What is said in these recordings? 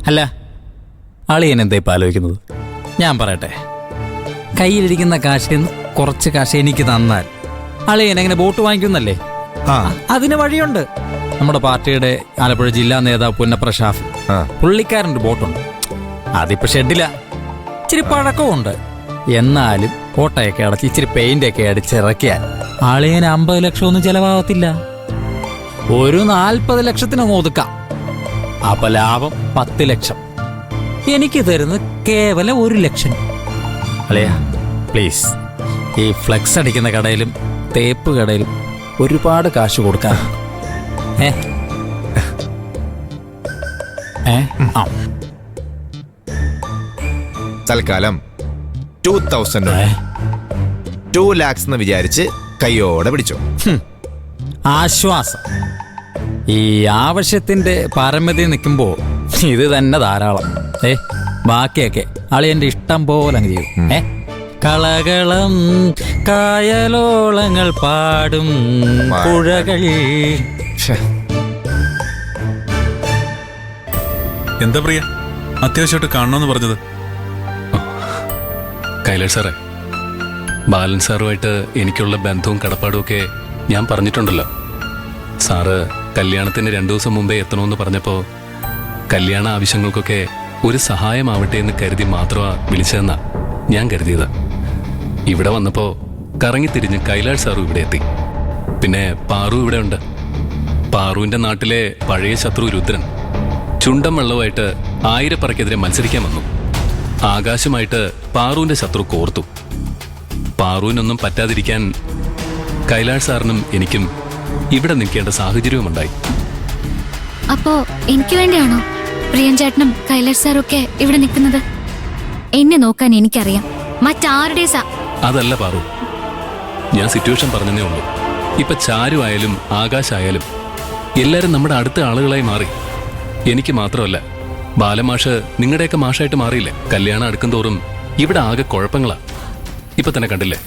അല്ല, അളിയൻ എന്താ ഇപ്പം ആലോചിക്കുന്നത്? ഞാൻ പറയട്ടെ, കയ്യിലിരിക്കുന്ന കാശിൽ നിന്ന് കുറച്ച് കാശ് എനിക്ക് തന്നാൽ അളിയൻ എങ്ങനെ ബോട്ട് വാങ്ങിക്കുന്നല്ലേ? അതിന് വഴിയുണ്ട്. നമ്മുടെ പാർട്ടിയുടെ ആലപ്പുഴ ജില്ലാ നേതാവ് പുന്നപ്ര ഷാഫി, പുള്ളിക്കാരൻ്റെ ബോട്ടുണ്ട്. അതിപ്പോ ഷെഡില്ല, ഇച്ചിരി പഴക്കമുണ്ട്. എന്നാലും കോട്ടയൊക്കെ അടച്ച് ഇച്ചിരി പെയിന്റൊക്കെ അടിച്ചിറക്കിയാൽ അളിയന് 50 ലക്ഷം ഒന്നും ചെലവാകത്തില്ല. ഒരു 40 ലക്ഷത്തിന് ഒതുക്കാം. അപ്പൊ ലാഭം 10 ലക്ഷം. എനിക്ക് തരുന്നത് കേവലം 1 ലക്ഷം. അളിയ പ്ലീസ്, ഈ ഫ്ലെക്സ് അടിക്കുന്ന കടയിലും തേപ്പ് കടയിലും ഒരുപാട് കാശ് കൊടുക്കാൻ. തൽക്കാലം 2000 2 lakhs എന്ന് വിചാരിച്ച് കയ്യോടെ പിടിച്ചു. ആശ്വാസം. ഈ ആവശ്യത്തിന്റെ പാരമ്യതയിൽ നിൽക്കുമ്പോ ഇത് തന്നെ ധാരാളം. ബാക്കിയൊക്കെ അളിയന്റെ ഇഷ്ടം പോലെ അങ്ങ് ചെയ്യും. കളകളം കായലോളങ്ങൾ പാടും പുഴകൾ. എന്താ പ്രിയ, അത്യാവശ്യമായിട്ട് കാണണമെന്ന് പറഞ്ഞത്? കൈലാഷ് സാറേ, ബാലൻ സാറുമായിട്ട് എനിക്കുള്ള ബന്ധവും കടപ്പാടും ഒക്കെ ഞാൻ പറഞ്ഞിട്ടുണ്ടല്ലോ. സാറ് കല്യാണത്തിന് 2 ദിവസം മുമ്പേ എത്തണമെന്ന് പറഞ്ഞപ്പോൾ കല്യാണ ആവശ്യങ്ങൾക്കൊക്കെ ഒരു സഹായമാവട്ടെ എന്ന് കരുതി മാത്രമാണ് വിളിച്ചതെന്നാ ഞാൻ കരുതിയത്. ഇവിടെ വന്നപ്പോൾ കറങ്ങിത്തിരിഞ്ഞ് കൈലാഷ് സാറും ഇവിടെ എത്തി. പിന്നെ പാറു ഇവിടെ ഉണ്ട്. പാറുവിൻ്റെ നാട്ടിലെ പഴയ ശത്രു രുദ്രൻ ചുണ്ടൻ വെള്ളവുമായിട്ട് 1000 പറക്കെതിരെ മത്സരിക്കാൻ വന്നു. ആകാശമായിട്ട് പാറുവിൻ്റെ ശത്രു കോർത്തു. പാറുവിനൊന്നും പറ്റാതിരിക്കാൻ കൈലാഷ് സാറിനും എനിക്കും ഇവിടെ നിൽക്കേണ്ട സാഹചര്യവുമുണ്ടായി. അപ്പോ എനിക്ക് വേണ്ടിയാണോ പ്രിയൻ ചേട്ടനും കൈലാഷ് സാറും ഒക്കെ ഇവിടെ നിൽക്കുന്നത്? എന്നെ നോക്കാൻ എനിക്കറിയാം, മറ്റാരുടെ അതല്ല പാറു, ഞാൻ സിറ്റുവേഷൻ പറഞ്ഞതേ ഉള്ളൂ. ഇപ്പൊ ചാരു ആയാലും ആകാശായാലും എല്ലാരും നമ്മുടെ അടുത്ത ആളുകളായി മാറി. എനിക്ക് മാത്രമല്ല, ബാലമാഷ് നിങ്ങളുടെയൊക്കെ മാഷായിട്ട് മാറിയില്ലേ? കല്യാണം അടുക്കുംതോറും ഇവിടെ ആകെ കുഴപ്പങ്ങളാ. ഇപ്പൊ തന്നെ കണ്ടില്ലേ,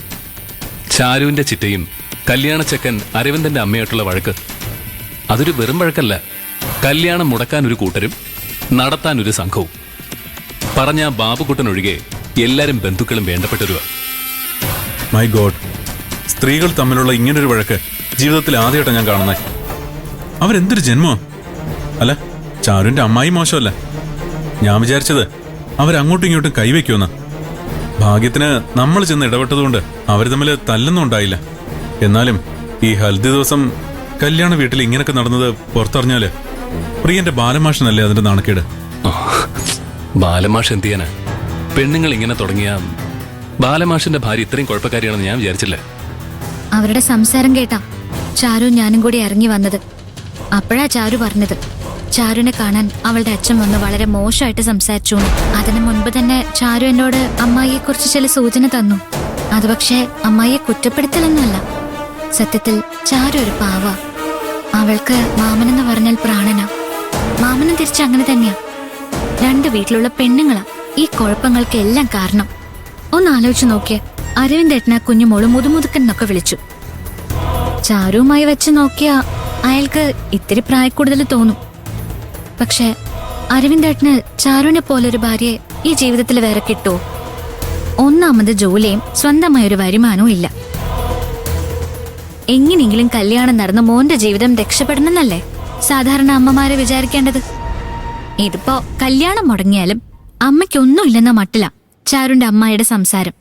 ചാരുവിന്റെ ചിറ്റയും കല്യാണച്ചക്കൻ അരവിന്ദന്റെ അമ്മയായിട്ടുള്ള വഴക്ക്. അതൊരു വെറും വഴക്കല്ല, കല്യാണം മുടക്കാൻ ഒരു കൂട്ടരും നടത്താൻ ഒരു സംഘവും. പറഞ്ഞ ബാബുക്കുട്ടനൊഴികെ എല്ലാരും ബന്ധുക്കളും വേണ്ടപ്പെട്ടവരുവാ. മൈ ഗോഡ്, സ്ത്രീകൾ തമ്മിലുള്ള ഇങ്ങനൊരു വഴക്ക് ജീവിതത്തിൽ ആദ്യമായിട്ടാണ് ഞാൻ കാണുന്നത്. അവരെന്തൊരു ജന്മോ. അല്ല, ചാരുവിന്റെ അമ്മായി മോശമല്ല. ഞാൻ വിചാരിച്ചത് അവരങ്ങോട്ടും ഇങ്ങോട്ടും കൈവയ്ക്കുമെന്ന്. ഭാഗ്യത്തിന് നമ്മൾ ചെന്ന് ഇടപെട്ടതുകൊണ്ട് അവർ തമ്മിൽ തല്ലൊന്നും ഉണ്ടായില്ല. എന്നാലും ഈ ഹൽദി ദിവസം കല്യാണ വീട്ടിൽ ഇങ്ങനൊക്കെ നടന്നത് പുറത്തറിഞ്ഞാല് പ്രിയന്റെ ബാലമാഷനല്ലേ അതിന്റെ നാണക്കേട്. ബാലമാഷ് എന്ത് ചെയ്യാനാ? പെണ്ണുങ്ങൾ ഇങ്ങനെ തുടങ്ങിയ ബാലമാഷിന്റെ ഭാര്യ ഇത്രയും കുഴപ്പക്കാരിയാണെന്ന് ഞാൻ വിചാരിച്ചില്ല. അവരുടെ സംസാരം കേട്ടാ ചാരു ഞാനും കൂടി ഇറങ്ങി വന്നത്. അപ്പോഴാ ചാരു പറഞ്ഞത് ചാരുവിനെ കാണാൻ അവളുടെ അച്ഛൻ വന്ന് വളരെ മോശമായിട്ട് സംസാരിച്ചു. അതിനു മുൻപ് തന്നെ ചാരു എന്നോട് അമ്മായിയെ കുറിച്ച് ചില സൂചന തന്നു. അത് പക്ഷേ അമ്മായിയെ കുറ്റപ്പെടുത്തലൊന്നുമല്ല. സത്യത്തിൽ ചാരു ഒരു പാവ. അവൾക്ക് മാമനെന്ന് പറഞ്ഞാൽ പ്രാണനാ. മാമനും തിരിച്ച് അങ്ങനെ തന്നെയാ. 2 വീട്ടിലുള്ള പെണ്ണുങ്ങളാ ഈ കുഴപ്പങ്ങൾക്ക് എല്ലാം കാരണം. ഒന്ന് ആലോചിച്ചു നോക്കിയേ, അരവിന്ദേട്ടന കുഞ്ഞുമോള് മുതുമുതുക്കൻ എന്നൊക്കെ വിളിച്ചു. ചാരുവുമായി വെച്ച് നോക്കിയ അയാൾക്ക് ഇത്തിരി പ്രായക്കൂടുതൽ തോന്നും. പക്ഷെ അരവിന്ദേട്ടന് ചാരുവിനെ പോലൊരു ഭാര്യയെ ഈ ജീവിതത്തിൽ വേറെ കിട്ടുമോ? ഒന്നാമത് ജോലിയും സ്വന്തമായൊരു വരുമാനവും ഇല്ല. എങ്ങനെയെങ്കിലും കല്യാണം നടന്ന് മോന്റെ ജീവിതം രക്ഷപ്പെടണമെന്നല്ലേ സാധാരണ അമ്മമാരെ വിചാരിക്കേണ്ടത്. ഇതിപ്പോ കല്യാണം മുടങ്ങിയാലും അമ്മയ്ക്കൊന്നുമില്ലെന്ന മട്ടില്ല ചാരുന്റെ അമ്മായിയുടെ സംസാരം.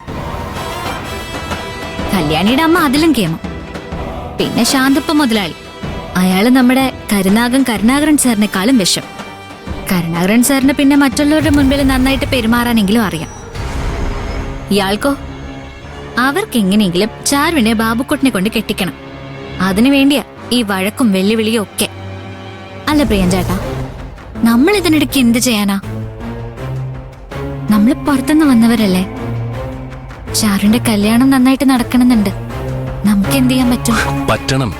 കല്യാണിയുടെ അമ്മ അതിലും കേമം. പിന്നെ ശാന്തപ്പ മുതലാളി, അയാള് നമ്മുടെ കരുണാകരൻ സാറിനെക്കാളും വിഷം. കരുണാകരൻ സാറിന് പിന്നെ മറ്റുള്ളവരുടെ മുൻപിൽ നന്നായിട്ട് പെരുമാറാനെങ്കിലും അറിയാം. ഇയാൾക്കോ അവർക്കെങ്ങനെയെങ്കിലും ചാരുവിനെ ബാബുക്കുട്ടിനെ കൊണ്ട് കെട്ടിക്കണം. അതിനുവേണ്ടിയാ ഈ വഴക്കും വെല്ലുവിളിയും ഒക്കെ. അല്ല പ്രിയൻ ചേട്ടാ, നമ്മൾ ഇതിനിടയ്ക്ക് എന്ത് ചെയ്യാനാ? നമ്മൾ പുറത്തുനിന്ന് വന്നവരല്ലേ. ചാരുവിന്റെ കല്യാണം നന്നായിട്ട് നടക്കണമെന്നുണ്ട്. നമുക്ക് എന്ത് ചെയ്യാൻ പറ്റും? പറ്റണം.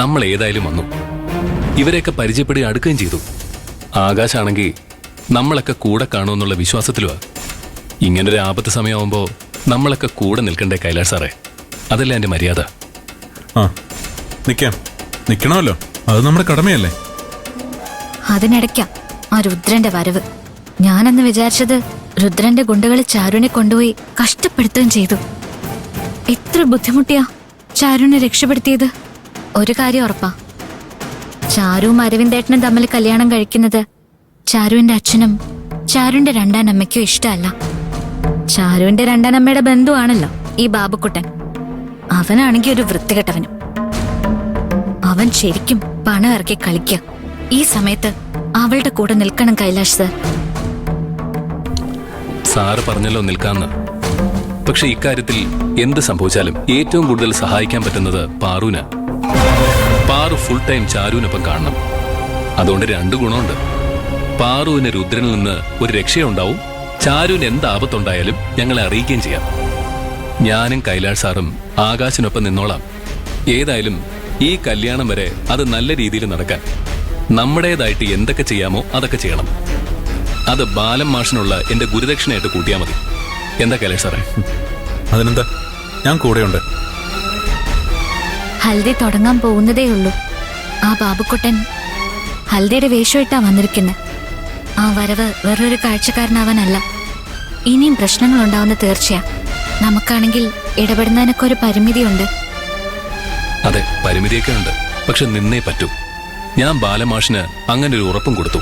നമ്മൾ ഏതായാലും വന്നു, ഇവരെയൊക്കെ പരിചയപ്പെടുകയും അടുക്കുകയും ചെയ്തു. ആകാശാണെങ്കിൽ നമ്മളൊക്കെ കൂടെ കാണുമെന്നുള്ള വിശ്വാസത്തിലുവാ. ഇങ്ങനൊരു ആപത്ത് സമയമാകുമ്പോൾ നമ്മളൊക്കെ കൂടെ നിൽക്കണ്ടേ കൈലാഷ് സാറേ? അതല്ലേ എൻ്റെ മര്യാദ. നിൽക്കണമല്ലോ, അത് നമ്മുടെ കടമയല്ലേ. അതിനിടയ്ക്ക ആ രുദ്രന്റെ വരവ്. ഞാനെന്ന് വിചാരിച്ചത് രുദ്രന്റെ ഗുണ്ടകളെ ചാരുവിനെ കൊണ്ടുപോയി കഷ്ടപ്പെടുത്തുകയും ചെയ്തു. എത്ര ബുദ്ധിമുട്ടിയാ ചാരുവിനെ രക്ഷപ്പെടുത്തിയത്. ഒരു കാര്യം ഉറപ്പാ, ചാരുവും അരവിന്ദേട്ടനും തമ്മിൽ കല്യാണം കഴിക്കുന്നത് ചാരുവിന്റെ അച്ഛനും ചാരുവിന്റെ രണ്ടാനമ്മയ്ക്കും ഇഷ്ടമല്ല. ചാരുവിന്റെ രണ്ടാനമ്മയുടെ ബന്ധുവാണല്ലോ ഈ ബാബുക്കുട്ടൻ. അവനാണെങ്കിൽ ഒരു വൃത്തികെട്ടവനും. അവൻ ശരിക്കും പണം ഇറക്കി കളിക്കുക. ഈ സമയത്ത് അവളുടെ കൂടെ നിൽക്കണം കൈലാഷ് സർ. സാറ് പറഞ്ഞല്ലോ നിൽക്കാന്ന്. പക്ഷെ ഇക്കാര്യത്തിൽ എന്ത് സംഭവിച്ചാലും ഏറ്റവും കൂടുതൽ സഹായിക്കാൻ പറ്റുന്നത് പാറുവിന്. പാറു ഫുൾ ടൈം ചാരുവിനൊപ്പം കാണണം. അതുകൊണ്ട് 2 ഗുണമുണ്ട്. പാറുവിന് രുദ്രനിൽ നിന്ന് ഒരു രക്ഷയുണ്ടാവും. ചാരുവിന് എന്ത് ആപത്തുണ്ടായാലും ഞങ്ങളെ അറിയിക്കുകയും ചെയ്യാം. ഞാനും കൈലാഷ് സാറും ആകാശിനൊപ്പം നിന്നോളാം. ഏതായാലും ഈ കല്യാണം വരെ അത് നല്ല രീതിയിൽ നടക്കാൻ നമ്മുടേതായിട്ട് എന്തൊക്കെ ചെയ്യാമോ അതൊക്കെ ചെയ്യണം. അത് ബാലൻ മാഷിനുള്ള എന്റെ ഗുരുദക്ഷിണയായിട്ട് കൂട്ടിയാൽ മതി. എന്താ കൈലാഷ് സാറേ? അതിനെന്താ, ഞാൻ കൂടെയുണ്ട്. ഹൽദി തുടങ്ങാൻ പോകുന്നതേ ഉള്ളൂ. ആ ബാബുക്കുട്ടൻ ഹൽദിയുടെ വേഷമിട്ടാ വന്നിരിക്കുന്നത്. ആ വരവ് വേറൊരു കാഴ്ചക്കാരനാവാനല്ല. ഇനിയും പ്രശ്നങ്ങൾ ഉണ്ടാവുന്ന തീർച്ചയാ. നമുക്കാണെങ്കിൽ ഇടപെടുന്നതിനൊക്കെ ഒരു പരിമിതിയുണ്ട്. അതെ, പരിമിതിയൊക്കെ ഉണ്ട്. പക്ഷെ നിന്നേ പറ്റൂ. ഞാൻ ബാലമാഷിന് അങ്ങനെ ഒരു ഉറപ്പും കൊടുത്തു,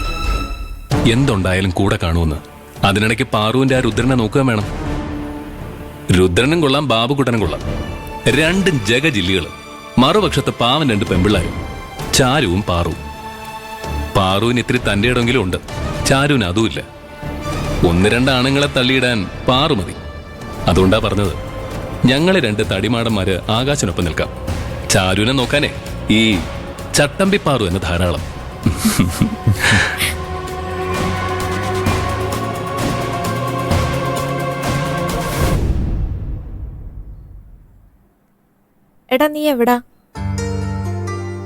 എന്തുണ്ടായാലും കൂടെ കാണുമെന്ന്. അതിനിടയ്ക്ക് പാറുവിന്റെ ആ രുദ്രനെ നോക്കുക വേണം. രുദ്രനും കൊള്ളാം, ബാബുക്കുട്ടനും കൊള്ളാം. 2 ജഗജില്ലികളും. മറുപക്ഷത്ത് പാവൻ 2 പെമ്പിള്ളാരും, ചാരുവും പാറുവും. പാറുവിന് ഇത്തിരി തന്റെ ഇടമെങ്കിലും ഉണ്ട്, ചാരുവിന് അതുമില്ല. 1-2 ആണുങ്ങളെ തള്ളിയിടാൻ പാറു മതി. അതുകൊണ്ടാ പറഞ്ഞത്, ഞങ്ങളെ 2 തടിമാടന്മാര് ആകാശിനൊപ്പം നിൽക്കാം. ചാരുവിനെ നോക്കാനേ ഈ ചട്ടമ്പി പാറു എന്ന് ധാരാളം. എടാ നീ എവിടാ?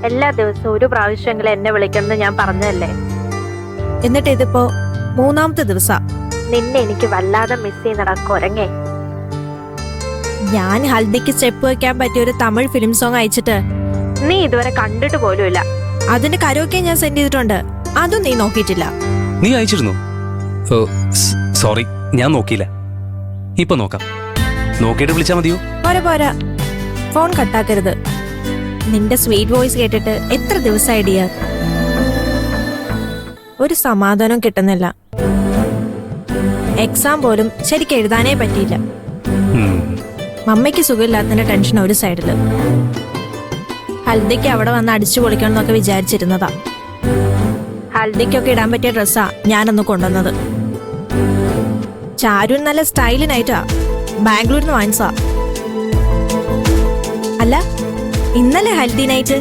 എല്ലാ ദിവസവും ഒരു പ്രാവശ്യമെങ്കിലും എന്നെ വിളിക്കണമെന്ന് ഞാൻ പറഞ്ഞതല്ലേ. എന്നിട്ട് ഇതിപ്പോ 3ാമത്തെ ദിവസാ. നിന്നെ എനിക്ക് വല്ലാതെ മിസ് ചെയ്യുന്നടാ കൊരങ്ങേ. ഞാൻ ഹൽദിക്ക് സ്റ്റെപ്പ് വെക്കാൻ പറ്റിയ ഒരു തമിഴ് ഫിലിം സോങ് അയച്ചിട്ട് നീ ഇതുവരെ കണ്ടിട്ട് പോലുമില്ല. അതിന്റെ കരോക്കെ ഞാൻ സെൻഡ് ചെയ്തിട്ടുണ്ട്, അതും നീ നോക്കിയിട്ടില്ല. നീ അയച്ചിരുന്നു? ഓ സോറി, ഞാൻ നോക്കിയില്ല. ഇപ്പൊ നോക്കാം. നോക്കിയിട്ട് വിളിച്ചാ മതിയോ? പോരാ പോരാ, ഫോൺ കട്ടാക്കരുത്. നിന്റെ സ്വീറ്റ് വോയിസ് കേട്ടിട്ട് എത്ര ദിവസമായി ഡിയർ. ഒരു സമാധാനം കിട്ടുന്നില്ല. എക്സാം പോലും ശരിക്കും എഴുതാനേ പറ്റിയില്ല. മമ്മയ്ക്ക് സുഖമില്ലാത്തതിന്റെ ടെൻഷൻ ഒരു സൈഡില്. ഹൽദിക്ക് അവിടെ വന്ന് അടിച്ചു പൊളിക്കണം എന്നൊക്കെ വിചാരിച്ചിരുന്നതാ. ഹൽദിക്കൊക്കെ ഇടാൻ പറ്റിയ ഡ്രസ്സാ ഞാനൊന്ന് കൊണ്ടുവന്നത്. ചാരു നല്ല സ്റ്റൈലിനായിട്ടാ ബാംഗ്ലൂരിൽ നിന്ന് വാങ്ങിച്ചാ. അല്ല, ഇന്നലെ ഹൽദി നൈറ്റ്.